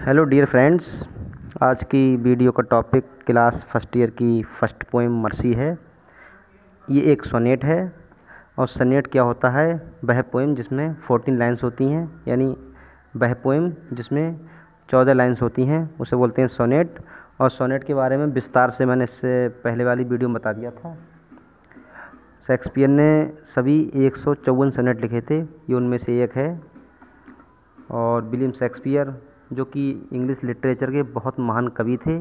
Hello dear friends. आज की video का टॉपिक क्लास फर्स्ट ईयर की फर्स्ट पोएम मर्सी है। ये एक सोनेट है और सोनेट क्या होता है? वह पोएम जिसमें 14 लाइन्स होती हैं, यानी वह पोएम जिसमें 14 लाइन्स होती हैं उसे बोलते हैं सोनेट। और सोनेट के बारे में विस्तार से मैंने इससे पहले वाली वीडियो में बता दिया था। शेक्सपियर ने सभी 154 सोनेट लिखे थे, ये उनमें से एक है। और विलियम शेक्सपियर जो कि इंग्लिश लिटरेचर के बहुत महान कवि थे,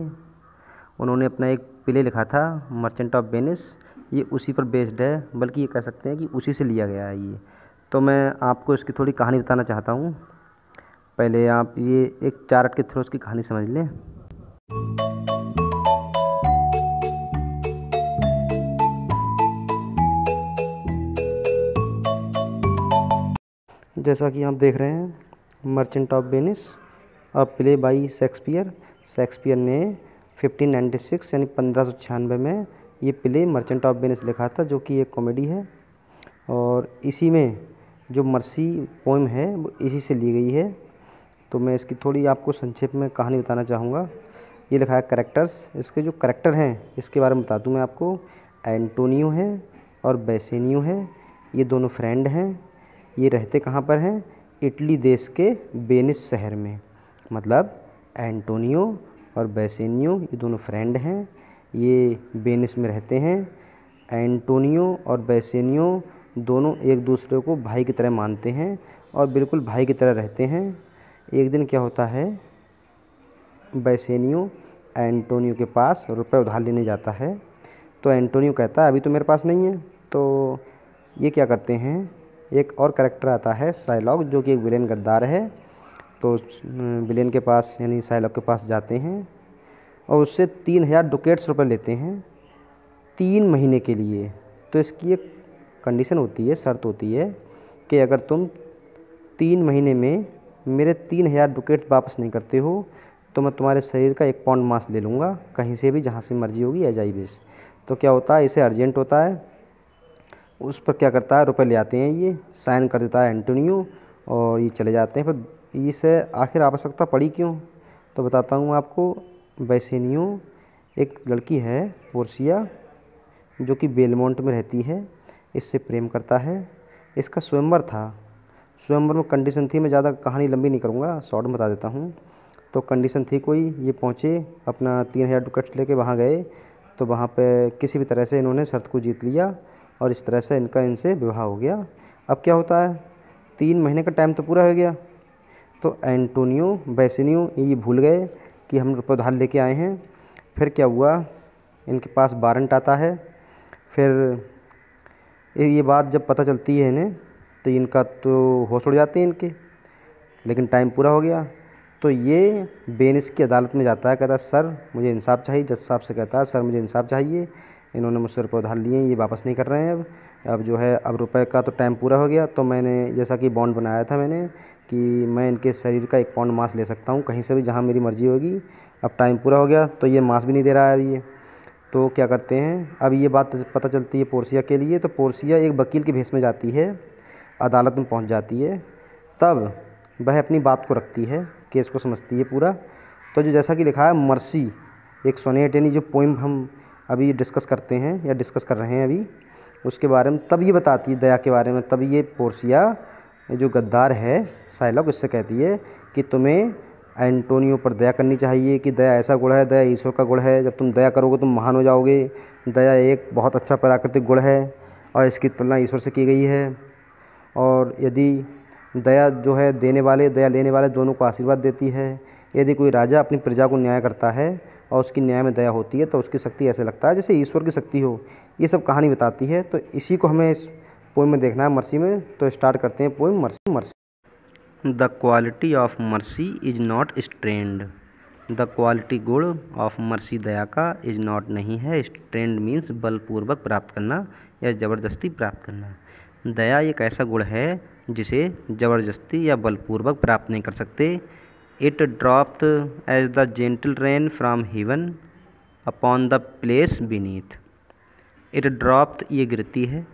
उन्होंने अपना एक प्ले लिखा था मर्चेंट ऑफ वेनिस। ये उसी पर बेस्ड है, बल्कि ये कह सकते हैं कि उसी से लिया गया है ये। तो मैं आपको इसकी थोड़ी कहानी बताना चाहता हूँ। पहले आप ये एक चार्ट के थ्रू उसकी कहानी समझ लें। जैसा कि आप देख रहे हैं, merchant of Venice play by Shakespeare. Shakespeare ने 1596 यानी 1596 में ये प्ले मर्चेंट ऑफ वेनिस लिखा था, जो कि एक कॉमेडी है। और इसी में जो मर्सी पोएम है वो इसी से ली गई है। तो मैं इसकी थोड़ी आपको संक्षेप में कहानी बताना चाहूँगा। ये लिखा है कैरेक्टर्स। इसके जो कैरेक्टर हैं इसके बारे में बता दूँ मैं आपको। एंटोनियो है और बेसेनियो है, ये दोनों फ्रेंड हैं। ये रहते कहाँ पर हैं? इटली देश के वेनिस शहर में। मतलब एंटोनियो और बेसेनियो ये दोनों फ्रेंड हैं, ये वेनिस में रहते हैं। एंटोनियो और बेसेनियो दोनों एक दूसरे को भाई की तरह मानते हैं और बिल्कुल भाई की तरह रहते हैं। एक दिन क्या होता है, बेसेनियो एंटोनियो के पास रुपए उधार लेने जाता है। तो एंटोनियो कहता है अभी तो मेरे पास नहीं है। तो ये क्या करते हैं, एक और कैरेक्टर आता है शाइलॉक, जो कि एक विलेन गद्दार है। तो विलेन के पास यानी शाइलॉक के पास जाते हैं और उससे 3000 डुकेट्स रुपये लेते हैं 3 महीने के लिए। तो इसकी एक कंडीशन होती है, शर्त होती है कि अगर तुम 3 महीने में मेरे 3000 डुकेट वापस नहीं करते हो तो मैं तुम्हारे शरीर का 1 पाउंड मांस ले लूँगा, कहीं से भी, जहाँ से मर्जी होगी, एज आई विश। तो क्या होता है, इसे अर्जेंट होता है। उस पर क्या करता है, रुपए ले आते हैं, ये साइन कर देता है एंटोनियो और ये चले जाते हैं। फिर इसे आखिर आवश्यकता पड़ी क्यों, तो बताता हूँ आपको। बेसेनियो एक लड़की है पोर्सिया, जो कि बेलमोंट में रहती है, इससे प्रेम करता है। इसका स्वयंवर था। स्वयंवर में कंडीशन थी, मैं ज़्यादा कहानी लंबी नहीं करूँगा, शॉर्ट में बता देता हूँ। तो कंडीशन थी कोई, ये पहुँचे, अपना 3000 डुकेट्स लेके वहाँ गए। तो वहाँ पे किसी भी तरह से इन्होंने शर्त को जीत लिया और इस तरह से इनसे विवाह हो गया। अब क्या होता है, 3 महीने का टाइम तो पूरा हो गया। तो एंटोनियो बेसेनियो ये भूल गए कि हम रुपये उधार लेके आए हैं। फिर क्या हुआ, इनके पास वारंट आता है। फिर ये बात जब पता चलती है इन्हें तो इनका तो होश उड़ जाते हैं इनके, लेकिन टाइम पूरा हो गया। तो ये वेनिस की अदालत में जाता है, कहता है सर मुझे इंसाफ चाहिए। जज साहब से कहता है सर मुझे इंसाफ चाहिए, इन्होंने मुझसे रुपये उधार लिए हैं, ये वापस नहीं कर रहे हैं। अब जो है, अब रुपए का तो टाइम पूरा हो गया। तो मैंने जैसा कि बॉन्ड बनाया था मैंने कि मैं इनके शरीर का 1 पाउंड मांस ले सकता हूँ कहीं से भी, जहाँ मेरी मर्ज़ी होगी। अब टाइम पूरा हो गया तो ये मांस भी नहीं दे रहा है अभी ये। तो क्या करते हैं, अब ये बात पता चलती है पोर्सिया के लिए। तो पोर्सिया एक वकील के भेष में जाती है, अदालत में पहुँच जाती है। तब वह अपनी बात को रखती है, केस को समझती है पूरा। तो जो जैसा कि लिखा है मर्सी एक सोनेट, यानी जो पोइम हम अभी डिस्कस करते हैं या डिस्कस कर रहे हैं अभी, उसके बारे में तब ये बताती है, दया के बारे में। तब ये पोर्सिया जो गद्दार है शाइलॉक, उससे कहती है कि तुम्हें एंटोनियो पर दया करनी चाहिए, कि दया ऐसा गुण है, दया ईश्वर का गुण है, जब तुम दया करोगे तुम महान हो जाओगे। दया एक बहुत अच्छा प्राकृतिक गुण है और इसकी तुलना ईश्वर से की गई है। और यदि दया जो है देने वाले, दया लेने वाले दोनों को आशीर्वाद देती है। यदि कोई राजा अपनी प्रजा को न्याय करता है और उसकी न्याय में दया होती है तो उसकी शक्ति ऐसे लगता है जैसे ईश्वर की शक्ति हो। ये सब कहानी बताती है। तो इसी को हमें इस पोएम में देखना है, मर्सी में। तो स्टार्ट करते हैं poem mercy. The quality of mercy is not strained. The quality गुण ऑफ मर्सी दया का इज़ नॉट नहीं है। स्ट्रेंड मीन्स बलपूर्वक प्राप्त करना या ज़बरदस्ती प्राप्त करना। दया एक ऐसा गुण है जिसे ज़बरदस्ती या बलपूर्वक प्राप्त नहीं कर सकते। It dropped as the gentle rain from heaven upon the place beneath. It dropped ये गिरती है,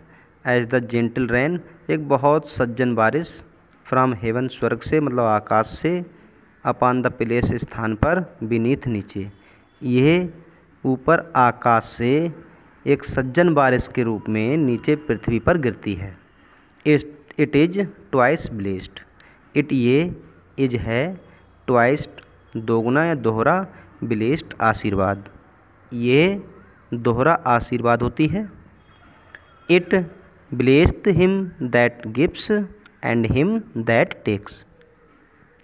एज द जेंटल रेन एक बहुत सज्जन बारिश, फ्रॉम हेवन स्वर्ग से, मतलब आकाश से, अपॉन द प्लेस स्थान पर, बीनीथ नीचे। यह ऊपर आकाश से एक सज्जन बारिश के रूप में नीचे पृथ्वी पर गिरती है। It is twice blessed. It ये इज है, ट्वाइस दोगुना या दोहरा, ब्लेस्ड आशीर्वाद, ये दोहरा आशीर्वाद होती है। It blessed him that gives and him that takes.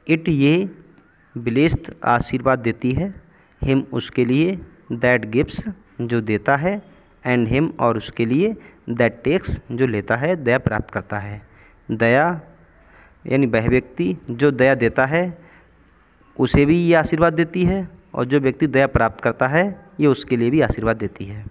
It ये ब्लेस्ड आशीर्वाद देती है, हिम उसके लिए, दैट गिव्स जो देता है, एंड हिम और उसके लिए, दैट टेक्स जो लेता है, दया प्राप्त करता है। दया यानी वह व्यक्ति जो दया देता है उसे भी ये आशीर्वाद देती है, और जो व्यक्ति दया प्राप्त करता है ये उसके लिए भी आशीर्वाद देती है।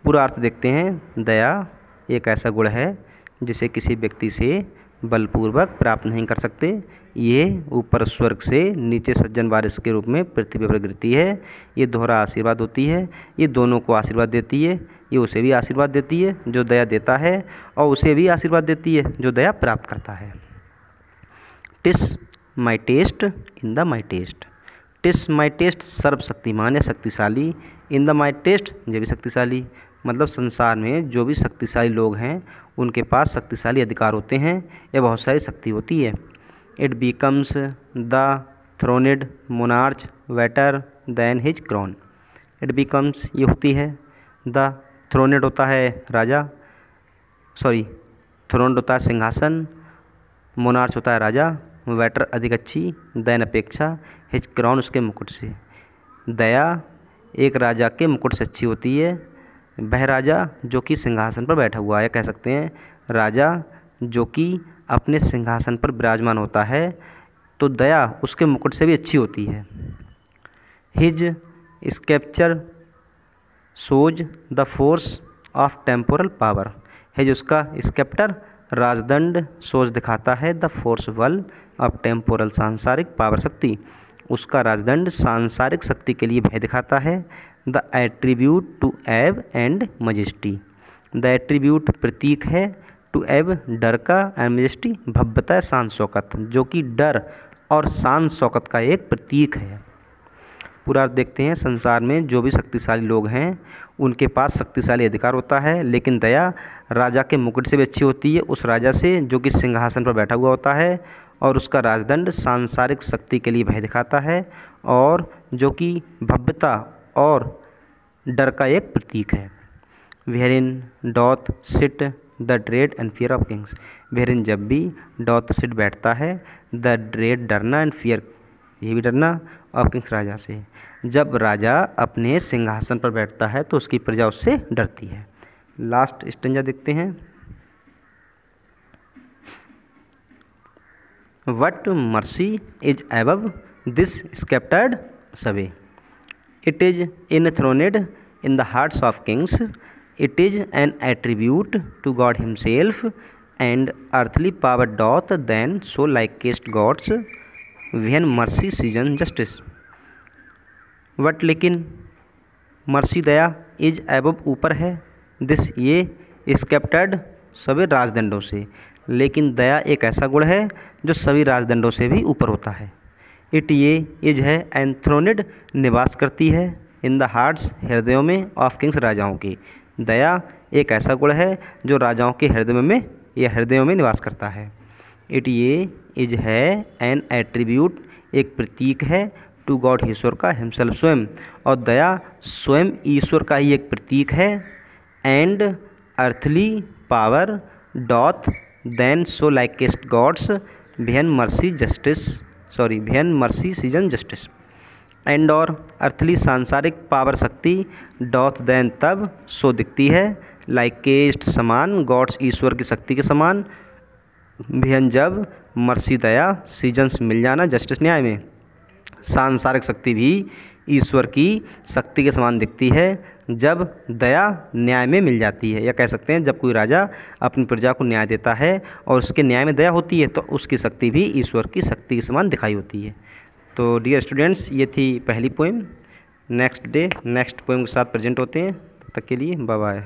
पूरा अर्थ देखते हैं। दया एक ऐसा गुण है जिसे किसी व्यक्ति से बलपूर्वक प्राप्त नहीं कर सकते। ये ऊपर स्वर्ग से नीचे सज्जन बारिश के रूप में पृथ्वी पर गिरती है। ये दोहरा आशीर्वाद होती है। ये दोनों को आशीर्वाद देती है। ये उसे भी आशीर्वाद देती है जो दया देता है, और उसे भी आशीर्वाद देती है जो दया प्राप्त करता है। TISS my test in the my test. TISS my test सर्वशक्तिमान या शक्तिशाली, इन द माई टेस्ट ये भी शक्तिशाली। मतलब संसार में जो भी शक्तिशाली लोग हैं उनके पास शक्तिशाली अधिकार होते हैं या बहुत सारी शक्ति होती है। It becomes the throned monarch better than his crown. It becomes ये होती है, द थ्रोनेड होता है राजा, थ्रोन्ड होता है सिंहासन, मोनार्च होता है राजा, वेटर अधिक अच्छी, दैन अपेक्षा, हिज क्रॉन उसके मुकुट से। दया एक राजा के मुकुट से अच्छी होती है। वह राजा जो कि सिंहासन पर बैठा हुआ है, कह सकते हैं राजा जो कि अपने सिंहासन पर विराजमान होता है, तो दया उसके मुकुट से भी अच्छी होती है। His sceptre shows the force of temporal power. His उसका स्कैप्टर राजदंड सोच दिखाता है, द फोर्स बल ऑफ टेम्पोरल सांसारिक पावर शक्ति, उसका राजदंड सांसारिक शक्ति के लिए भय दिखाता है। द एट्रीब्यूट टू एब एंड मजेस्टी। द एट्रीब्यूट प्रतीक है, टू एब डर का, एंड मजेस्टी भव्यता शान शौकत, जो कि डर और शान शौकत का एक प्रतीक है। पूरा देखते हैं। संसार में जो भी शक्तिशाली लोग हैं उनके पास शक्तिशाली अधिकार होता है, लेकिन दया राजा के मुकुट से भी अच्छी होती है, उस राजा से जो कि सिंहासन पर बैठा हुआ होता है, और उसका राजदंड सांसारिक शक्ति के लिए भय दिखाता है, और जो कि भव्यता और डर का एक प्रतीक है। Wherein doth sit the dread and fear of kings. Wherein जब भी डॉथ सिट बैठता है, द ड्रेड डरना, एंड फियर ये भी डरना, ऑफ किंग्स राजा से। जब राजा अपने सिंहासन पर बैठता है तो उसकी प्रजा उससे डरती है। लास्ट स्टेंजा देखते हैं। But mercy is above this sceptred sway. It is enthroned in the hearts of kings. It is an attribute to God himself, and earthly power doth then so likest gods when mercy seasons justice. But लेकिन mercy Daya is above ऊपर है, this ये स्कैप्टर्ड सभी राजदंडों से, लेकिन दया एक ऐसा गुण है जो सभी राजदंडों से भी ऊपर होता है। इट ये इज है, एंथ्रोनिड निवास करती है, इन द हार्ट्स हृदयों में, ऑफ किंग्स राजाओं की। दया एक ऐसा गुण है जो राजाओं के हृदयों में निवास करता है। इट ये इज है, एन एट्रीब्यूट एक प्रतीक है, टू गॉड ईश्वर का हिमसेल्फ स्वयं, और दया स्वयं ईश्वर का ही एक प्रतीक है। And earthly power doth then show likest God's when mercy season justice. And और अर्थली सांसारिक पावर शक्ति डॉथ देन तब सो दिखती है, लाइकेस्ट समान, गॉड्स ईश्वर की शक्ति के समान, व्हेन जब मर्सी दया सीजन्स मिल जाना जस्टिस न्याय में, सांसारिक शक्ति भी ईश्वर की शक्ति के समान दिखती है जब दया न्याय में मिल जाती है। या कह सकते हैं जब कोई राजा अपनी प्रजा को न्याय देता है और उसके न्याय में दया होती है तो उसकी शक्ति भी ईश्वर की शक्ति के समान दिखाई होती है। तो डियर स्टूडेंट्स, ये थी पहली पोएम। नेक्स्ट पोएम के साथ प्रेजेंट होते हैं। तब तक के लिए बाय बाय।